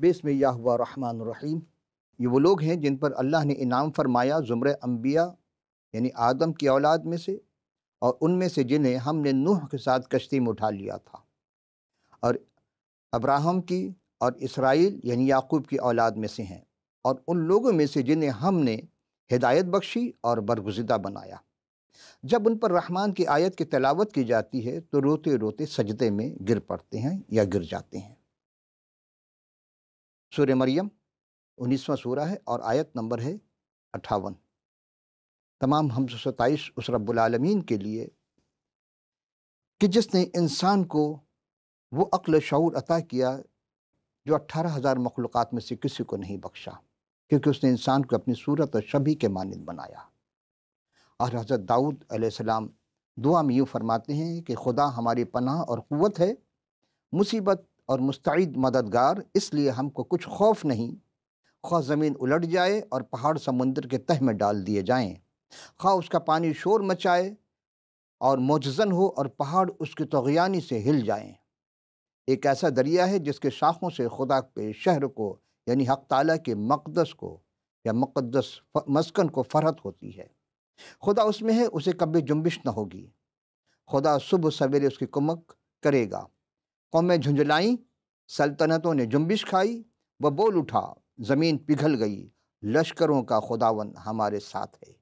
بسم اللہ الرحمن الرحیم۔ یہ وہ لوگ ہیں جن پر اللہ نے انعام فرمایا زمرہ انبیاء یعنی آدم کی اولاد میں سے، اور ان میں سے جنہیں ہم نے نوح کے ساتھ کشتی میں اٹھا لیا تھا، اور ابراہیم کی اور اسرائیل یعنی یعقوب کی اولاد میں سے ہیں، اور ان لوگوں میں سے جنہیں ہم نے ہدایت بخشی اور برگزیدہ بنایا۔ جب ان پر رحمان کی آیت کی تلاوت کی جاتی ہے تو روتے روتے سجدے میں گر پڑتے ہیں یا گر جاتے ہیں۔ سورہ مریم 19واں سورہ ہے اور آیت نمبر ہے 58۔ تمام حمد و ستائش اس رب العالمین کے لیے کہ جس نے انسان کو وہ عقل شعور عطا کیا جو 18,000 مخلوقات میں سے کسی کو نہیں بخشا، کیونکہ اس نے انسان کو اپنی صورت اور شبیہ کے مانند بنایا۔ اور حضرت داؤد علیہ السلام دعا میں یوں فرماتے ہیں کہ خدا ہماری پناہ اور قوت ہے، مصیبت اور مستعد مددگار، اس لیے ہم کو کچھ خوف نہیں، خواہ زمین الٹ جائے اور پہاڑ سمندر کے تہ میں ڈال دیے جائیں، خواہ اس کا پانی شور مچائے اور موجزن ہو اور پہاڑ اس کی طغیانی سے ہل جائیں۔ ایک ایسا دریا ہے جس کے شاخوں سے خدا کے شہر کو یعنی حق تعالیٰ کے مقدس کو یا مقدس مسکن کو فرحت ہوتی ہے۔ خدا اس میں ہے، اسے کبھی جنبش نہ ہوگی۔ خدا صبح سویرے اس کی کمک کرے گا۔ قومیں جھنجھلائیں، سلطنتوں نے جنبش کھائی، وہ بول اٹھا، زمین پگھل گئی۔ لشکروں کا خداون ہمارے ساتھ ہے،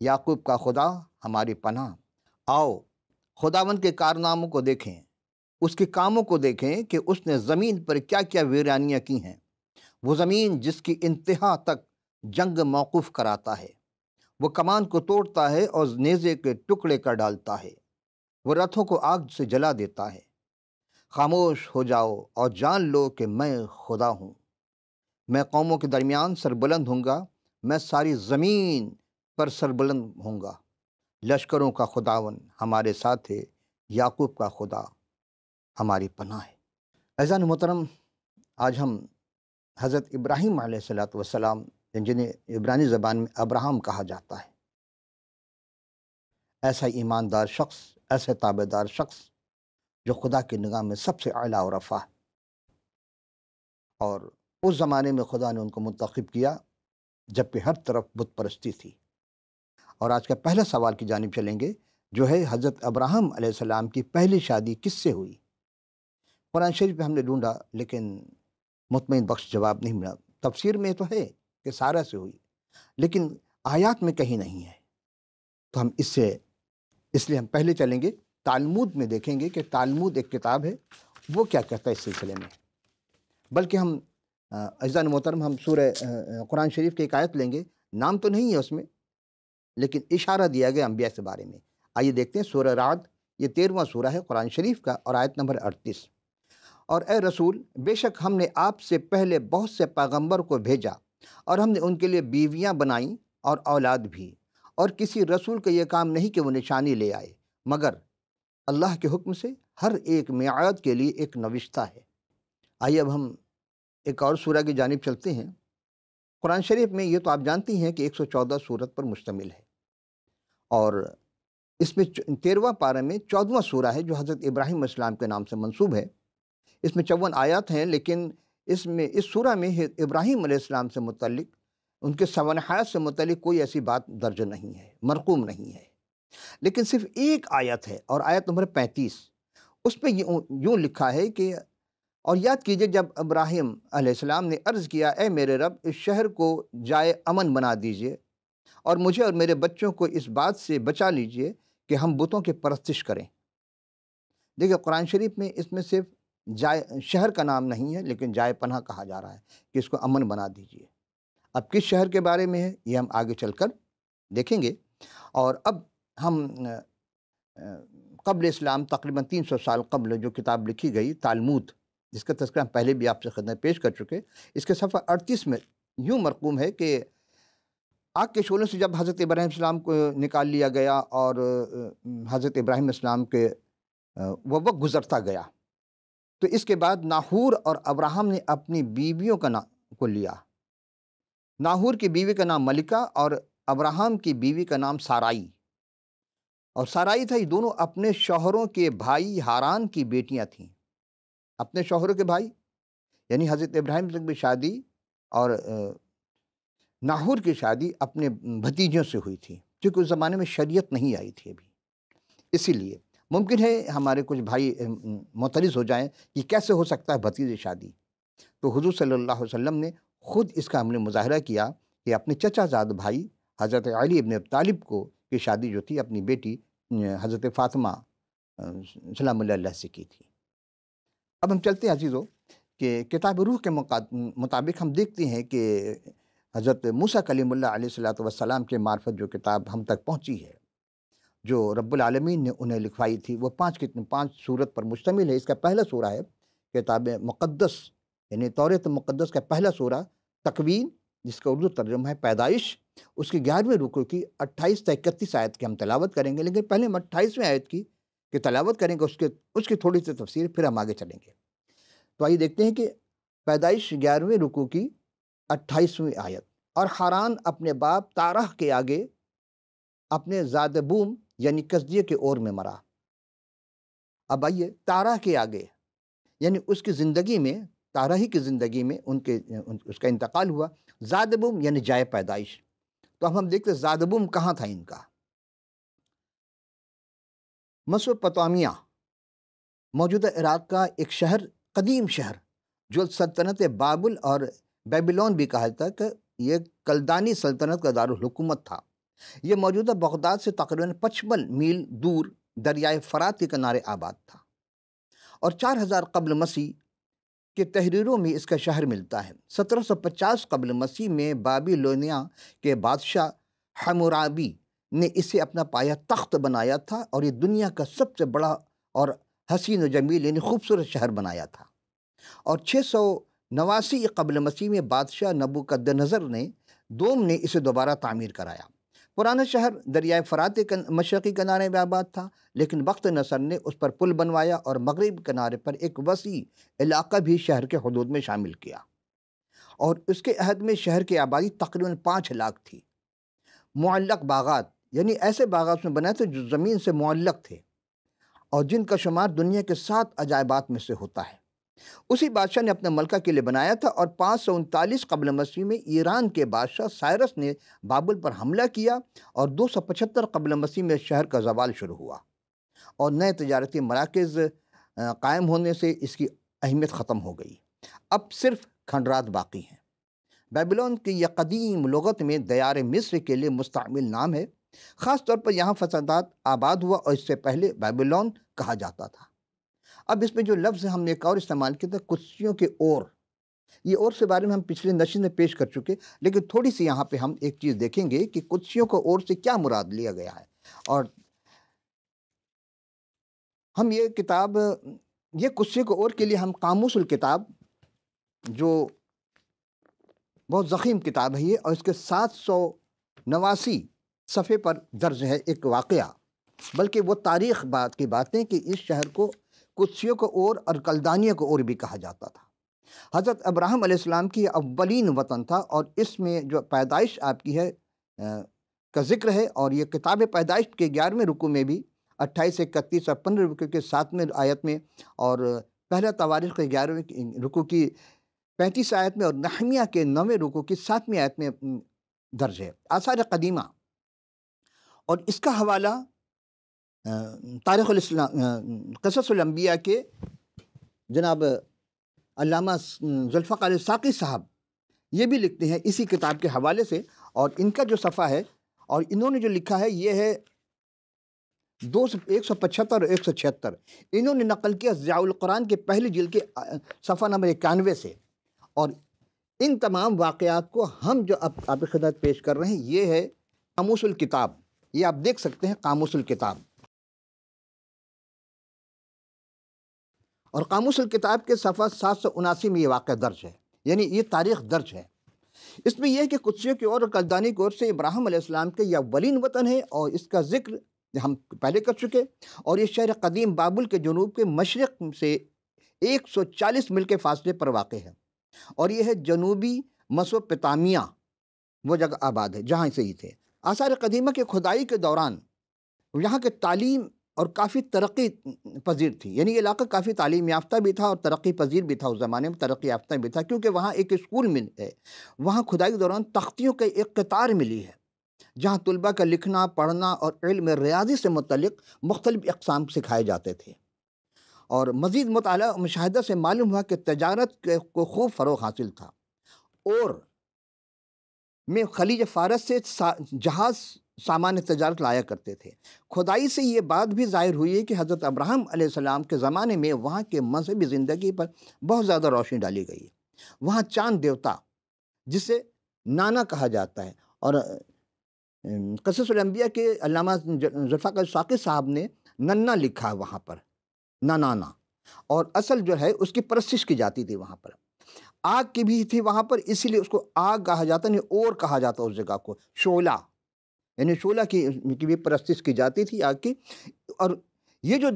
یعقوب کا خدا ہماری پناہ۔ آؤ خداون کے کارناموں کو دیکھیں، اس کے کاموں کو دیکھیں کہ اس نے زمین پر کیا کیا ویرانیاں کی ہیں۔ وہ زمین جس کی انتہا تک جنگ موقوف کراتا ہے، وہ کمان کو توڑتا ہے اور نیزے کے ٹکڑے کر ڈالتا ہے، وہ رتھوں کو آگ سے جلا دیتا ہے۔ خاموش ہو جاؤ اور جان لو کہ میں خدا ہوں۔ میں قوموں کے درمیان سربلند ہوں گا، میں ساری زمین پر سربلند ہوں گا۔ لشکروں کا خداون ہمارے ساتھ ہے، یعقوب کا خدا ہماری پناہ ہے۔ عزیزان محترم، آج ہم حضرت ابراہیم علیہ السلام جنہیں عبرانی زبان میں ابراہم کہا جاتا ہے، ایسا ایماندار شخص، ایسا تابعدار شخص جو خدا کی نگاہ میں سب سے اعلیٰ و رفع ہے، اور اس زمانے میں خدا نے ان کو منتخب کیا جب کہ ہر طرف بت پرستی تھی۔ اور آج کا پہلا سوال کی جانب چلیں گے، جو ہے حضرت ابراہیم علیہ السلام کی پہلی شادی کس سے ہوئی؟ قرآن شریف میں ہم نے ڈھونڈا لیکن مطمئن بخش جواب نہیں ملا۔ تفسیر میں تو ہے کہ سارہ سے ہوئی، لیکن آیات میں کہیں نہیں ہے۔ تو ہم اس لیے ہم پہلے چلیں گے تالمود میں، دیکھیں گے کہ تالمود ایک کتاب ہے، وہ کیا کہتا ہے اس سلسلے میں۔ بلکہ ہم عزیزان محترم، ہم سورہ قرآن شریف کی ایک آیت لیں گے، نام تو نہیں ہے اس میں لیکن اشارہ دیا گیا انبیاء کے بارے میں۔ آئیے دیکھتے ہیں سورہ رعد، یہ 13واں سورہ ہے قرآن شریف کا، اور آیت نمبر 38۔ اور اے رسول، بے شک ہم نے آپ سے پہلے بہت سے پیغمبر کو بھیجا، اور ہم نے ان کے لیے بیویاں بنائیں اور اولاد بھی، اور کسی رسول کا یہ کام نہیں کہ وہ نشانی لے آئے، مگر اللہ کے حکم سے ہر ایک میعاد کے لیے ایک نوشتہ ہے۔ آئیے اب ہم ایک اور سورہ کی جانب چلتے ہیں۔ قرآن شریف میں یہ تو آپ جانتی ہیں کہ 114 سورت پر مشتمل ہے، اور اس میں 13واں پارہ میں 14واں سورہ ہے جو حضرت ابراہیم علیہ السلام کے نام سے منسوب ہے۔ اس میں 54 آیات ہیں، لیکن اس سورہ میں ابراہیم علیہ السلام سے متعلق، ان کے سوانحات سے متعلق کوئی ایسی بات درج نہیں ہے، مرقوم نہیں ہے، لیکن صرف ایک آیت ہے، اور آیت نمبر 35، اس پہ یوں لکھا ہے کہ اور یاد کیجئے جب ابراہیم علیہ السلام نے عرض کیا، اے میرے رب، اس شہر کو جائے امن بنا دیجئے، اور مجھے اور میرے بچوں کو اس بات سے بچا لیجئے کہ ہم بتوں کی پرستش کریں۔ دیکھیں قرآن شریف میں اس میں صرف شہر کا نام نہیں ہے، لیکن جائے پناہ کہا جا رہا ہے کہ اس کو امن بنا دیجئے۔ اب کس شہر کے بارے میں ہے یہ ہم آگے چل کر دیکھیں گے۔ اور اب ہم قبل اسلام تقریباً 300 سال قبل جو کتاب لکھی گئی تالمود، جس کا تذکرہ ہم پہلے بھی آپ سے خدمت پیش کر چکے، اس کے صفحہ 38 میں یوں مرقوم ہے کہ آگ کے شعلوں سے جب حضرت ابراہیم السلام کو نکال لیا گیا اور حضرت ابراہیم السلام کے وہ وقت گزرتا گیا، تو اس کے بعد ناہور اور ابراہم نے اپنی بیویوں کا نام کو لیا۔ ناہور کی بیوی کا نام ملکہ اور ابراہم کی بیوی کا نام سارائی، اور سارائی تھا، یہ دونوں اپنے شوہروں کے بھائی ہاران کی بیٹیاں تھیں۔ اپنے شوہروں کے بھائی یعنی حضرت ابراہیم کی شادی اور ناہور کی شادی اپنے بھتیجوں سے ہوئی تھی، کیونکہ اس زمانے میں شریعت نہیں آئی تھی ابھی. اسی لیے ممکن ہے ہمارے کچھ بھائی معترض ہو جائیں کہ کیسے ہو سکتا ہے بھتیجے شادی. تو حضور صلی اللہ علیہ وسلم نے خود اس کا ہم نے مظاہرہ کیا کہ اپنے چچا زاد بھائی حضرت علی ابن ابی طالب کو کی شادی جو تھی اپنی بیٹی حضرت فاطمہ سلام اللہ علیہ سے کی تھی. اب ہم چلتے ہیں عزیزو کہ کتاب روح کے مطابق ہم دیکھتے ہیں کہ حضرت موسیٰ کلیم اللہ علیہ السلام کے معرفت جو کتاب ہم تک پہنچی ہے، جو رب العالمین نے انہیں لکھوائی تھی، وہ 5 سورت پر مشتمل ہے. اس کا پہلا سورہ ہے کتاب مقدس، یعنی توریت مقدس کا پہلا سورہ تکوین، جس کا اردو ترجمہ ہے پیدائش. اس کی 11ویں رکوع کی 28 تا 31 آیت کی ہم تلاوت کریں گے، لیکن پہلے ہم 28ویں آیت کی تلاوت کریں گے، اس کی تھوڑی سی تفسیر، پھر ہم آگے چلیں گے. تو آئیے دیکھتے ہیں کہ پیدائش 11ویں رکوع کی 28ویں آیت. اور حاران اپنے باپ تارح کے آگے اپنے زاد بوم یعنی کسدیے کے اور میں مرا. اب آئیے تارح کے آگے، یعنی اس کی زندگی میں، تارحی کی زندگی میں اس کا انتقال ہوا. زاد بوم یعنی جائے پیدائش. تو اب ہم دیکھتے ہیں زاد بوم کہاں تھا ان کا. میسوپوٹامیہ، موجودہ عراق کا ایک شہر، قدیم شہر جو سلطنت بابل اور بیبلون بھی کہا جاتا ہے، کہ یہ کلدانی سلطنت کا دارالحکومت تھا. یہ موجودہ بغداد سے تقریباً 55 میل دور دریائے فرات کے کنارے آباد تھا، اور 4000 قبل مسیح کے تحریروں میں اس کا شہر ملتا ہے. 1750 قبل مسیح میں بابلونیا کے بادشاہ حمورابی نے اسے اپنا پایا تخت بنایا تھا، اور یہ دنیا کا سب سے بڑا اور حسین و جمیل یعنی خوبصورت شہر بنایا تھا. اور 689 قبل مسیح میں بادشاہ نبوکدنضر نے دوم نے اسے دوبارہ تعمیر کرایا. پرانا شہر دریائے فرات کے مشرقی کنارے میں آباد تھا، لیکن وقت نصر نے اس پر پل بنوایا اور مغرب کنارے پر ایک وسیع علاقہ بھی شہر کے حدود میں شامل کیا. اور اس کے عہد میں شہر کی آبادی تقریباً 5 لاکھ تھی. معلق باغات، یعنی ایسے باغات میں بنائے تھے جو زمین سے معلق تھے، اور جن کا شمار دنیا کے 7 عجائبات میں سے ہوتا ہے. اسی بادشاہ نے اپنے ملکہ کے لیے بنایا تھا. اور 539 قبل مسیح میں ایران کے بادشاہ سائرس نے بابل پر حملہ کیا، اور 275 قبل مسیح میں شہر کا زوال شروع ہوا، اور نئے تجارتی مراکز قائم ہونے سے اس کی اہمیت ختم ہو گئی. اب صرف کھنڈرات باقی ہیں. بیبلون کی یہ قدیم لغت میں دیار مصر کے لیے مستعمل نام ہے. خاص طور پر یہاں فسادات آباد ہوا، اور اس سے پہلے بیبلون کہا جاتا تھا. اب اس میں جو لفظ ہم نے ایک اور استعمال کیا تھا، قدسیوں کے اور. یہ اور سے بارے میں ہم پچھلے نشست میں پیش کر چکے، لیکن تھوڑی سی یہاں پہ ہم ایک چیز دیکھیں گے کہ قدسیوں کو اور سے کیا مراد لیا گیا ہے. اور ہم یہ کتاب، یہ قدسیوں کو اور کے لیے ہم قاموس الکتاب، جو بہت ضخیم کتاب ہے یہ، اور اس کے 789 صفحے پر درج ہے ایک واقعہ، بلکہ وہ تاریخ بات کی باتیں کہ اس شہر کو قدسیوں کو اور کلدانیہ کو اور بھی کہا جاتا تھا. حضرت ابراہیم علیہ السلام کی اولین وطن تھا، اور اس میں جو پیدائش آپ کی ہے کا ذکر ہے. اور یہ کتاب پیدائش کے 11ویں رکوع میں بھی 28 سے 31 اور 15 رکوع کے 7ویں آیت میں، اور پہلا تواریخ کے 11ویں رکوع کی 35 آیت میں، اور نحمیہ کے 9ویں رکوع کی 7ویں آیت میں درج ہے. آثار قدیمہ، اور اس کا حوالہ تاریخ الاسلام قصص الانبیاء کے جناب علامہ ذوالفقار الساقی صاحب یہ بھی لکھتے ہیں اسی کتاب کے حوالے سے. اور ان کا جو صفحہ ہے، اور انہوں نے جو لکھا ہے، یہ ہے 175 اور 176. انہوں نے نقل کیا ضیاء القرآن کے پہلی جلد کے صفحہ نمبر 91 سے. اور ان تمام واقعات کو ہم جو اب آپ کی خدمت پیش کر رہے ہیں، یہ ہے قاموس الکتاب. یہ آپ دیکھ سکتے ہیں قاموس الکتاب. اور قاموس الکتاب کے صفحہ 779 میں یہ واقعہ درج ہے، یعنی یہ تاریخ درج ہے. اس میں یہ ہے کہ قدسیوں کی اور کلدانی کی اور سے ابراہیم علیہ السلام کے یہ اولین وطن ہے، اور اس کا ذکر ہم پہلے کر چکے. اور یہ شہر قدیم بابل کے جنوب کے مشرق سے 140 میل کے فاصلے پر واقع ہے. اور یہ ہے جنوبی میسوپوٹامیہ، وہ جگہ آباد ہے جہاں سے ہی تھے. آثار قدیمہ کے کھدائی کے دوران یہاں کے تعلیم اور کافی ترقی پذیر تھی، یعنی یہ علاقہ کافی تعلیم یافتہ بھی تھا اور ترقی پذیر بھی تھا، اس زمانے میں ترقی یافتہ بھی تھا، کیونکہ وہاں ایک اسکول میں ہے، وہاں کھدائی کے دوران تختیوں کے ایک قطار ملی ہے جہاں طلباء کا لکھنا پڑھنا اور علم ریاضی سے متعلق مختلف اقسام سکھائے جاتے تھے۔ اور مزید مطالعہ اور مشاہدہ سے معلوم ہوا کہ تجارت کو خوب فروغ حاصل تھا، اور میں خلیج فارس سے جہاز سامان تجارت لایا کرتے تھے۔ کھدائی سے یہ بات بھی ظاہر ہوئی ہے کہ حضرت ابراہیم علیہ السلام کے زمانے میں وہاں کے مذہبی زندگی پر بہت زیادہ روشنی ڈالی گئی ہے۔ وہاں چاند دیوتا جسے نانا کہا جاتا ہے، اور قصص الانبیاء کے علامہ ذوالفقار ساقی صاحب نے ننا لکھا ہے وہاں پر، نانانا، اور اصل جو ہے اس کی پرستش کی جاتی تھی وہاں پر۔ آگ کی بھی تھی وہاں پر، اسی لیے اس کو آگ کہا جاتا نہیں، اور کہا جاتا اس جگہ کو شعلہ، یعنی شعلہ کی بھی پرستش کی جاتی تھی آگ کی۔ اور یہ جو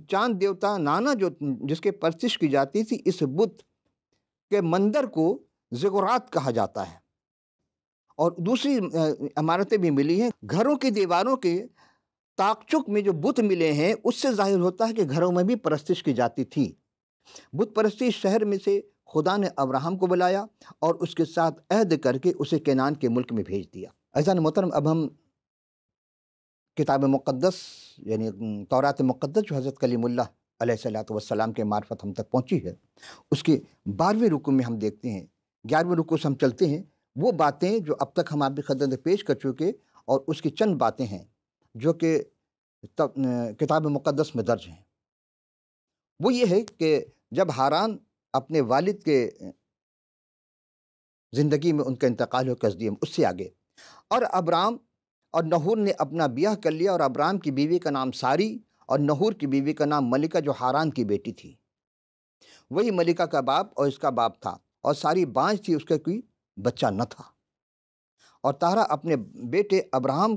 چاند دیوتا نانا جو جس کے پرستش کی جاتی تھی، اس بت کے مندر کو زگورات کہا جاتا ہے۔ اور دوسری عمارتیں بھی ملی ہیں، گھروں کی دیواروں کے تاقچک میں جو بت ملے ہیں اس سے ظاہر ہوتا ہے کہ گھروں میں بھی پرستش کی جاتی تھی۔ بت پرستی شہر میں سے خدا نے ابراہیم کو بلایا اور اس کے ساتھ عہد کر کے اسے کینان کے ملک میں بھیج دیا۔ عزیزان محترم، اب ہم کتاب مقدس یعنی تورات مقدس جو حضرت کلیم اللہ علیہ السلام کے معرفت ہم تک پہنچی ہے، اس کے 12ویں رکوع میں ہم دیکھتے ہیں، 11ویں رکوع سے ہم چلتے ہیں، وہ باتیں جو اب تک ہم آپ کی خدمت میں پیش کر چکے، اور اس کی چند باتیں ہیں جو کہ کتاب مقدس میں درج ہیں۔ وہ یہ ہے کہ جب ہاران اپنے والد کے زندگی میں ان کا انتقال ہو کسدیم، اس سے آگے، اور ابرام اور نحور نے اپنا بیاہ کر لیا، اور ابرام کی بیوی کا نام ساری اور نحور کی بیوی کا نام ملکہ جو ہاران کی بیٹی تھی۔ وہی ملکہ کا باپ اور اس کا باپ تھا، اور ساری بانجھ تھی، اس کا کوئی بچہ نہ تھا۔ اور تارا اپنے بیٹے ابراہم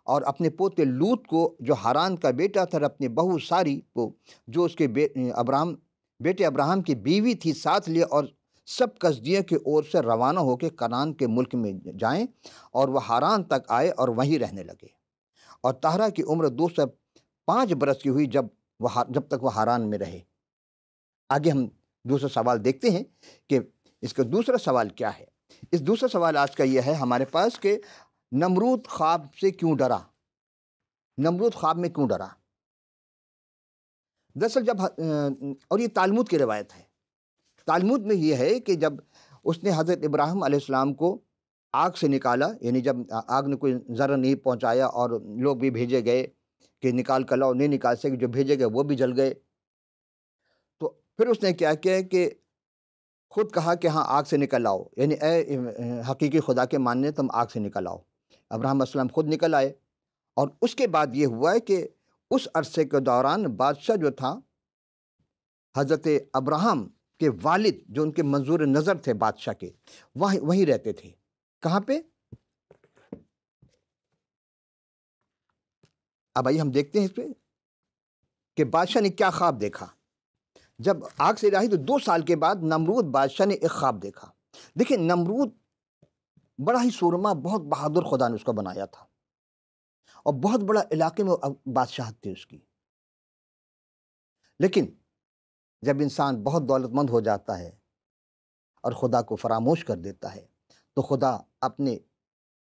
اور اپنے پوتے لوط کو جو ہاران کا بیٹا تھا، اور اپنی بہو ساری کو جو اس کے بیٹے ابراہم کی بیوی تھی ساتھ لیا، اور سب کسدیہ کی اور سے روانہ ہو کے کنعان کے ملک میں جائیں، اور وہ ہاران تک آئے اور وہیں رہنے لگے۔ اور تارا کی عمر 205 برس کی ہوئی جب تک وہ ہاران میں رہے۔ آگے ہم دوسرا سوال دیکھتے ہیں کہ اس کا دوسرا سوال کیا ہے۔ اس دوسرا سوال آج کا یہ ہے ہمارے پاس کہ نمرود خواب سے کیوں ڈرا؟ نمرود خواب میں کیوں ڈرا؟ دراصل اور یہ تالمود کی روایت ہے، تالمود میں یہ ہے کہ جب اس نے حضرت ابراہیم علیہ السلام کو آگ سے نکالا، یعنی جب آگ نے کوئی ضرر نہیں پہنچایا اور لوگ بھی بھیجے گئے کہ نکال کر لاؤ، نہیں نکال سکے، جو بھیجے گئے وہ بھی جل گئے، تو پھر اس نے کیا کیا کہ خود کہا کہ ہاں آگ سے نکل آؤ، یعنی اے حقیقی خدا کے ماننے تم آگ سے نکل آؤ۔ ابراہیم علیہ السلام خود نکل آئے، اور اس کے بعد یہ ہوا ہے کہ اس عرصے کے دوران بادشاہ جو تھا، حضرت ابراہیم کے والد جو ان کے منظور نظر تھے بادشاہ کے، وہیں رہتے تھے۔ کہاں پہ؟ اب آئیے ہم دیکھتے ہیں اس پہ کہ بادشاہ نے کیا خواب دیکھا۔ جب آگ سے رہی تو 2 سال کے بعد نمرود بادشاہ نے ایک خواب دیکھا۔ دیکھیں، نمرود بڑا ہی سورما، بہت بہادر خدا نے اس کو بنایا تھا، اور بہت بڑا علاقے میں بادشاہت تھی اس کی۔ لیکن جب انسان بہت دولت مند ہو جاتا ہے اور خدا کو فراموش کر دیتا ہے، تو خدا اپنے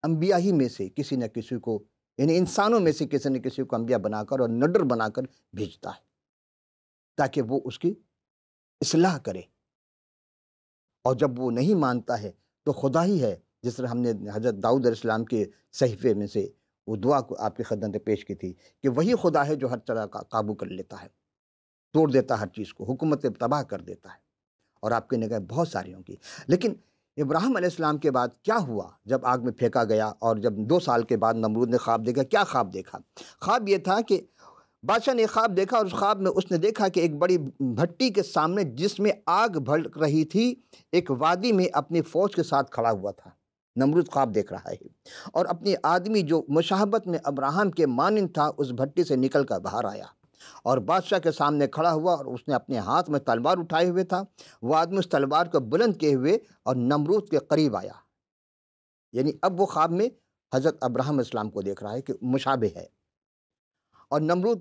انبیاء ہی میں سے کسی نہ کسی کو، یعنی انسانوں میں سے کسی نہ کسی کو انبیاء بنا کر اور نڈر بنا کر بھیجتا ہے تاکہ وہ اس کی اصلاح کرے۔ اور جب وہ نہیں مانتا ہے تو خدا ہی ہے، جس طرح ہم نے حضرت داؤد علیہ السلام کے صحیفے میں سے وہ دعا کو آپ کی خدمت میں پیش کی تھی کہ وہی خدا ہے جو ہر طرح کا قابو کر لیتا ہے، توڑ دیتا ہے ہر چیز کو، حکومت تباہ کر دیتا ہے، اور آپ کی نگاہیں بہت ساری ہوں گی۔ لیکن ابراہیم علیہ السلام کے بعد کیا ہوا جب آگ میں پھینکا گیا، اور جب 2 سال کے بعد نمرود نے خواب دیکھا؟ کیا خواب دیکھا؟ خواب یہ تھا کہ بادشاہ نے خواب دیکھا، اور اس خواب میں اس نے دیکھا کہ ایک بڑی بھٹی کے سامنے جس میں آگ بھڑک رہی تھی، ایک وادی میں اپنی فوج کے ساتھ کھڑا ہوا تھا۔ نمرود خواب دیکھ رہا ہے، اور اپنی آدمی جو مشابہت میں ابراہیم کے مانند تھا اس بھٹی سے نکل کر باہر آیا، اور بادشاہ کے سامنے کھڑا ہوا، اور اس نے اپنے ہاتھ میں تلوار اٹھائے ہوئے تھا۔ وہ آدمی اس تلوار کو بلند کیے ہوئے اور نمرود کے قریب آیا، یعنی اب وہ خواب میں حضرت ابراہیم علیہ السلام کو دیکھ رہا ہے کہ مشابہ ہے۔ اور نمرود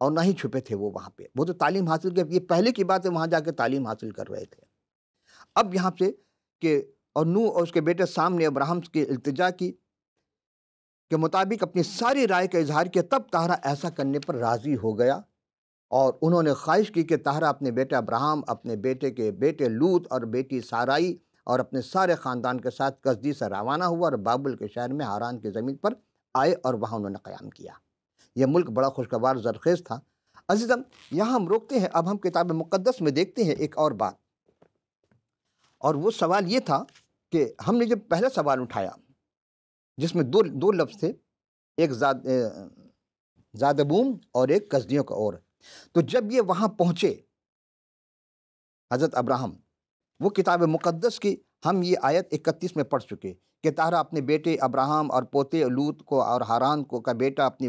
اور نہ ہی چھپے تھے وہ وہاں پہ، وہ تو تعلیم حاصل کر، یہ پہلے کی بات ہے، وہاں جا کے تعلیم حاصل کر رہے تھے۔ اب یہاں سے کہ اور نوح اور اس کے بیٹے سام نے ابراہیم کی التجا کی کے مطابق اپنی ساری رائے کا اظہار کیا، تب طہرہ ایسا کرنے پر راضی ہو گیا، اور انہوں نے خواہش کی کہ طہرہ اپنے بیٹے ابراہیم، اپنے بیٹے کے بیٹے لوط اور بیٹی سارائی اور اپنے سارے خاندان کے ساتھ کسدی سے روانہ ہوا اور بابل کے شہر میں ہاران کی زمین پر آئے اور وہاں انہوں نے قیام کیا۔ یہ ملک بڑا خوشگوار زرخیز تھا۔ عزیزم، یہاں ہم روکتے ہیں، اب ہم کتاب مقدس میں دیکھتے ہیں ایک اور بات، اور وہ سوال یہ تھا کہ ہم نے جب پہلا سوال اٹھایا جس میں دو لفظ تھے، ایک زادبوم اور ایک کسدیوں کا اور، تو جب یہ وہاں پہنچے حضرت ابراہیم، وہ کتاب مقدس کی ہم یہ آیت 31 میں پڑھ چکے کہ طہرہ اپنے بیٹے ابراہیم اور پوتے لوط کو اور ہاران کو کا بیٹا اپنی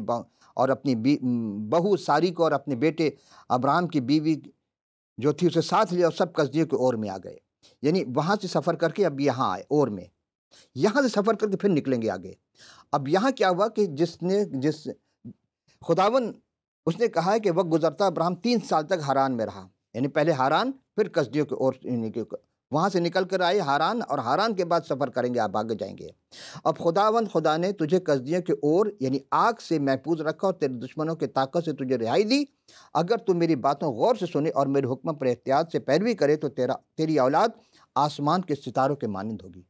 بہو ساری کو اور اپنے بیٹے ابراہیم کی بیوی جو تھی اسے ساتھ لیا، اور سب کسدیوں کے اور میں آ گئے۔ یعنی وہاں سے سفر کر کے اب یہاں آئے اور میں، یہاں سے سفر کر کے پھر نکلیں گے آگے۔ اب یہاں کیا ہوا کہ جس خداون اس نے کہا ہے کہ وقت گزرتا ابراہیم 3 سال تک ہاران میں رہا، یعنی پہلے ہاران پھر کسدیوں کے اور، وہاں سے نکل کر آئے ہاران، اور ہاران کے بعد سفر کریں گے، آپ آگے جائیں گے۔ اب خدا نے تجھے کسدیوں کے اور یعنی آگ سے محفوظ رکھا اور تیرے دشمنوں کی طاقت سے تجھے رہائی دی۔ اگر تو میری باتوں غور سے سنے اور میرے حکم پر احتیاط سے پیروی کرے تو تیری اولاد آسمان کے ستاروں کے مانند ہوگی،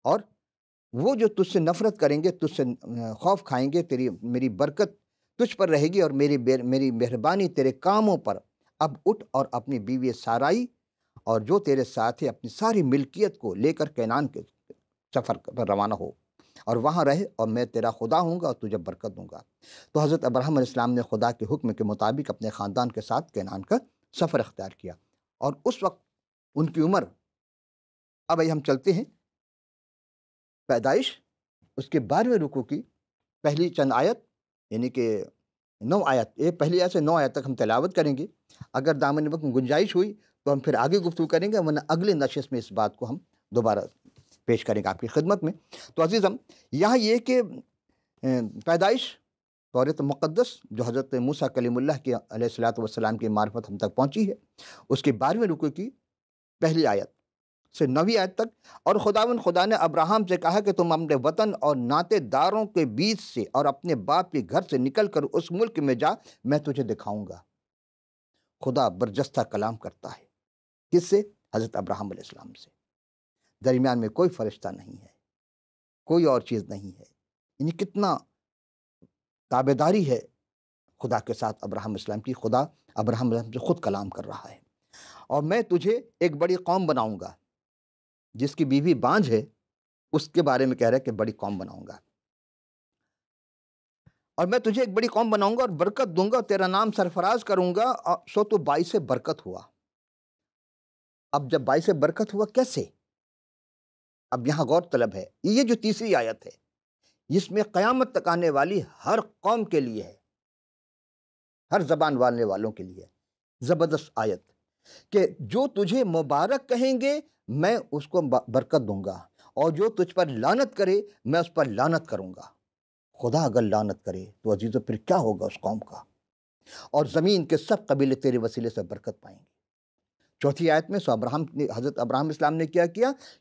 اور وہ جو تجھ سے نفرت کریں گے، تجھ سے خوف کھائیں گے، میری برکت تجھ پر رہے گی، اور میری مہربانی تیرے کاموں پر۔ اب اٹھ اور اپنی بیوی سارائی اور جو تیرے ساتھ ہے اپنی ساری ملکیت کو لے کر کینان کے سفر پر روانہ ہو، اور وہاں رہے، اور میں تیرا خدا ہوں گا اور تجھے برکت دوں گا۔ تو حضرت ابراہیم علیہ السلام نے خدا کے حکم کے مطابق اپنے خاندان کے ساتھ کینان کا سفر اختیار کیا، اور اس وقت ان کی عمر، اب ہم چلتے ہیں پیدائش اس کے 12ویں رکوع کی پہلی چند آیت، یعنی کہ 9 آیت، پہلی آیت سے 9 آیت تک ہم تلاوت کریں گے۔ اگر دامن وقت میں گنجائش ہوئی تو ہم پھر آگے گفتگو کریں گے، ورنہ اگلے نشست میں اس بات کو ہم دوبارہ پیش کریں گے آپ کی خدمت میں۔ تو عزیزم، یہاں یہ کہ پیدائش تورات مقدس جو حضرت موسیٰ کلیم اللہ کے علیہ الصلوۃ والسلام کی معرفت ہم تک پہنچی ہے، اس کے 12ویں رکوع کی پہلی آیت سے 9ویں آیت تک، اور خدا نے ابراہیم سے کہا کہ تم اپنے وطن اور ناطے داروں کے بیچ سے اور اپنے باپ کے گھر سے نکل کر اس ملک میں جا، میں تجھے دکھاؤں گا۔ خدا برجستہ کلام کرتا ہے، کس سے؟ حضرت ابراہیم علیہ السلام سے۔ درمیان میں کوئی فرشتہ نہیں ہے، کوئی اور چیز نہیں ہے، یعنی کتنا تابعداری ہے خدا کے ساتھ ابراہیم علیہ السلام کی۔ خدا ابراہیم علیہ السلام سے خود کلام کر رہا ہے، اور میں تجھے ایک بڑی قوم بناؤں گا، جس کی بیوی بانجھ ہے اس کے بارے میں کہہ رہا ہے کہ بڑی قوم بناؤں گا، اور میں تجھے ایک بڑی قوم بناؤں گا اور برکت دوں گا، تیرا نام سرفراز کروں گا، سو تو باعث برکت ہوا۔ اب جب باعث برکت ہوا کیسے؟ اب یہاں غور طلب ہے، یہ جو تیسری آیت ہے جس میں قیامت تک آنے والی ہر قوم کے لیے ہے، ہر زبان والے والوں کے لیے زبردست آیت، کہ جو تجھے مبارک کہیں گے میں اس کو برکت دوں گا، اور جو تجھ پر لعنت کرے میں اس پر لعنت کروں گا۔ خدا اگر لعنت کرے تو عزیزو پھر کیا ہوگا اس قوم کا؟ اور زمین کے سب قبیلے تیرے وسیلے سے برکت پائیں گے۔ چوتھی آیت میں حضرت ابراہیم اسلام نے کیا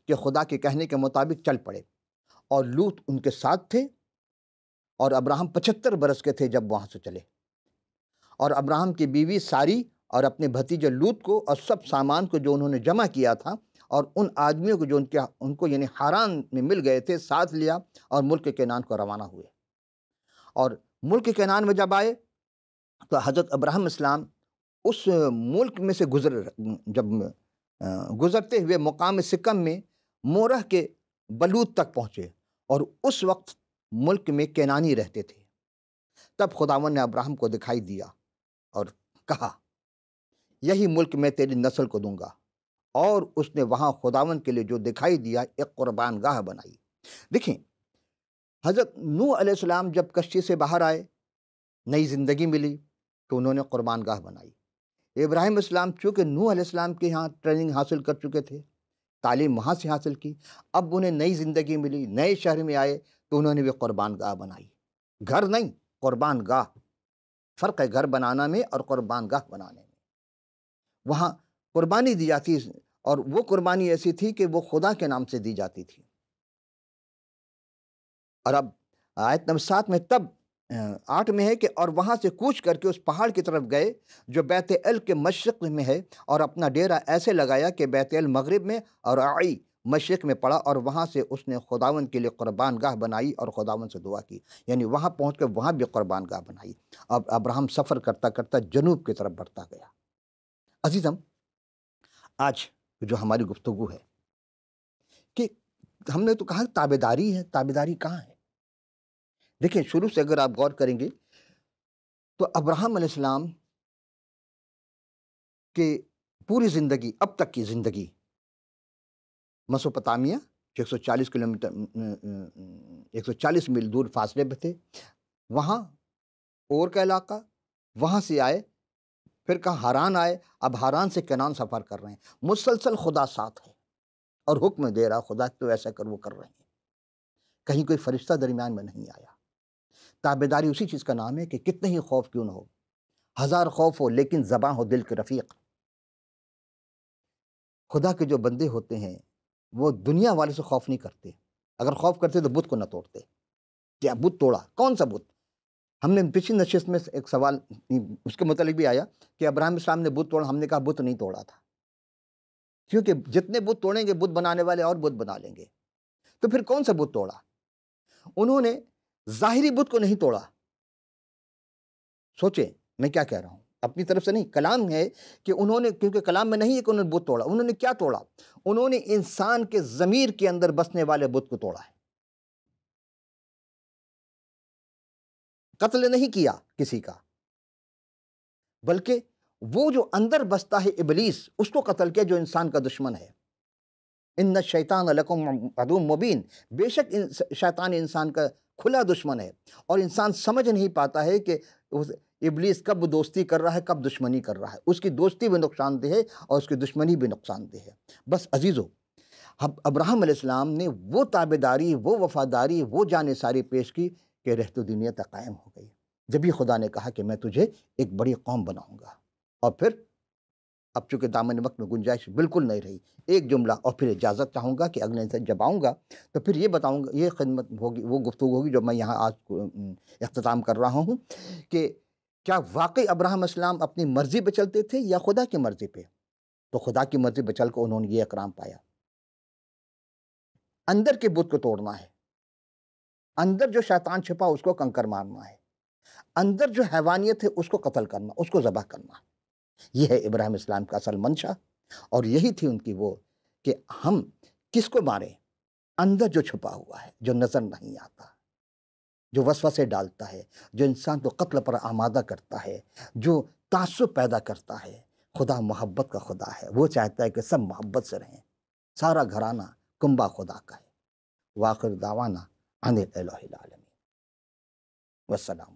کہ خدا کے کہنے کے مطابق چل پڑے، اور لوط ان کے ساتھ تھے، اور ابراہیم 75 برس کے تھے جب وہاں سے چلے، اور ابراہیم کی بیوی ساری اور اپنے بھتیجے لوط کو اور سب سامان کو جو انہوں نے جمع کیا تھا، اور ان آدمیوں کو جو ان کو یعنی ہاران میں مل گئے تھے، ساتھ لیا، اور ملک کینان کو روانہ ہوئے۔ اور ملک کینان میں جب آئے تو حضرت ابراہیم اسلام اس ملک میں سے گزرتے ہوئے مقام سکم میں مورہ کے بلوت تک پہنچے، اور اس وقت ملک میں کینانی رہتے تھے۔ تب خداوند نے ابراہیم کو دکھائی دیا اور کہا، یہی ملک میں تیری نسل کو دوں گا، اور اس نے وہاں خداوند کے لیے جو دکھائی دیا ایک قربان گاہ بنائی۔ دیکھیں، حضرت نوح علیہ السلام جب کشتی سے باہر آئے، نئی زندگی ملی تو انہوں نے قربان گاہ بنائی۔ ابراہیم اسلام چونکہ نوح علیہ السلام کے ہاں ٹریننگ حاصل کر چکے تھے، تعلیم وہاں سے حاصل کی، اب انہیں نئی زندگی ملی، نئے شہر میں آئے تو انہوں نے بھی قربان گاہ بنائی۔ گھر نہیں، قربان گاہ۔ فرق ہے گھر بنانا میں اور قربان گاہ بنانے میں۔ وہاں قربانی دی جاتی، اور وہ قربانی ایسی تھی کہ وہ خدا کے نام سے دی جاتی تھی۔ اور اب آیت نمبر 7 میں تب 8 میں ہے کہ اور وہاں سے کوچ کر کے اس پہاڑ کی طرف گئے جو بیت ال کے مشرق میں ہے، اور اپنا ڈیرا ایسے لگایا کہ بیت ال مغرب میں اور آئی مشرق میں پڑا، اور وہاں سے اس نے خداوند کے لیے قربان گاہ بنائی اور خداوند سے دعا کی۔ یعنی وہاں پہنچ کے وہاں بھی قربان گاہ بنائی۔ اب ابراہیم سفر کرتا کرتا جنوب کی طرف بڑھتا گیا۔ عزیزم، آج جو ہماری گفتگو ہے کہ ہم نے تو کہا تابعداری ہے، تابعداری کہاں ہے؟ دیکھیں، شروع سے اگر آپ غور کریں گے تو ابراہیم علیہ السلام کی پوری زندگی، اب تک کی زندگی، مسوپتامیہ جو 140 کلومیٹر 140 میل دور فاصلے پہ تھے، وہاں اور کا علاقہ، وہاں سے آئے، پھر کہاں ہاران آئے، اب ہاران سے کنعان سفر کر رہے ہیں۔ مسلسل خدا ساتھ ہے اور حکم دے رہا، خدا تو ایسا کر، وہ کر رہے ہیں۔ کہیں کوئی فرشتہ درمیان میں نہیں آیا۔ تابعداری اسی چیز کا نام ہے کہ کتنے ہی خوف کیوں نہ ہو، ہزار خوف ہو لیکن زباں ہو دل کے رفیق۔ خدا کے جو بندے ہوتے ہیں وہ دنیا والے سے خوف نہیں کرتے۔ اگر خوف کرتے تو بت کو نہ توڑتے۔ کیا بت توڑا؟ کون سا بت؟ ہم نے پچھلی نشست میں ایک سوال اس کے متعلق بھی آیا کہ ابراہیم السلام نے بت توڑا، ہم نے کہا بت نہیں توڑا تھا، کیونکہ جتنے بت توڑیں گے بت بنانے والے اور بت بنا لیں گے۔ تو پھر کون سا بت توڑا؟ انہوں نے ظاہری بت کو نہیں توڑا۔ سوچیں میں کیا کہہ رہا ہوں، اپنی طرف سے نہیں، کلام ہے کہ انہوں نے، کیونکہ کلام میں نہیں ہے کہ انہوں نے بت توڑا، انہوں نے کیا توڑا؟ انہوں نے انسان کے ضمیر کے اندر بسنے والے بت کو توڑا ہے۔ قتل نہیں کیا کسی کا، بلکہ وہ جو اندر بستا ہے ابلیس، اس کو قتل کیا جو انسان کا دشمن ہے۔ ان الشیطان لکم عدو مبین، بے شک شیطان انسان کا کھلا دشمن ہے، اور انسان سمجھ نہیں پاتا ہے کہ ابلیس کب دوستی کر رہا ہے، کب دشمنی کر رہا ہے۔ اس کی دوستی بھی نقصان دہ ہے اور اس کی دشمنی بھی نقصان دہ ہے۔ بس عزیزو، ابراہیم علیہ السلام نے وہ تابعداری، وہ وفاداری، وہ جانثاری پیش کی کہ رہت دنیا تک قائم ہو گئی۔ جب ہی خدا نے کہا کہ میں تجھے ایک بڑی قوم بناؤں گا، اور پھر اب چونکہ دامن وقت میں گنجائش بالکل نہیں رہی، ایک جملہ اور پھر اجازت چاہوں گا کہ اگلے سے جب آؤں گا تو پھر یہ بتاؤں گا، یہ خدمت ہوگی، وہ گفتگو ہوگی جو میں یہاں آج اختتام کر رہا ہوں، کہ کیا واقعی ابراہیم السلام اپنی مرضی پہ چلتے تھے یا خدا کی مرضی پہ؟ تو خدا کی مرضی پہ چل کر انہوں نے یہ اکرام پایا۔ اندر کے بت کو توڑنا ہے، اندر جو شیطان چھپا اس کو کنکر مارنا ہے، اندر جو حیوانیت ہے اس کو قتل کرنا، اس کو ذبح کرنا۔ یہ ہے ابراہیم اسلام کا اصل منشا، اور یہی تھی ان کی وہ کہ ہم کس کو ماریں؟ اندر جو چھپا ہوا ہے، جو نظر نہیں آتا، جو وسوسے ڈالتا ہے، جو انسان کو قتل پر آمادہ کرتا ہے، جو تعصب پیدا کرتا ہے۔ خدا محبت کا خدا ہے، وہ چاہتا ہے کہ سب محبت سے رہیں۔ سارا گھرانہ کنبہ خدا کا ہے۔ وآخر دعوانا ان الہ العالمین، والسلام۔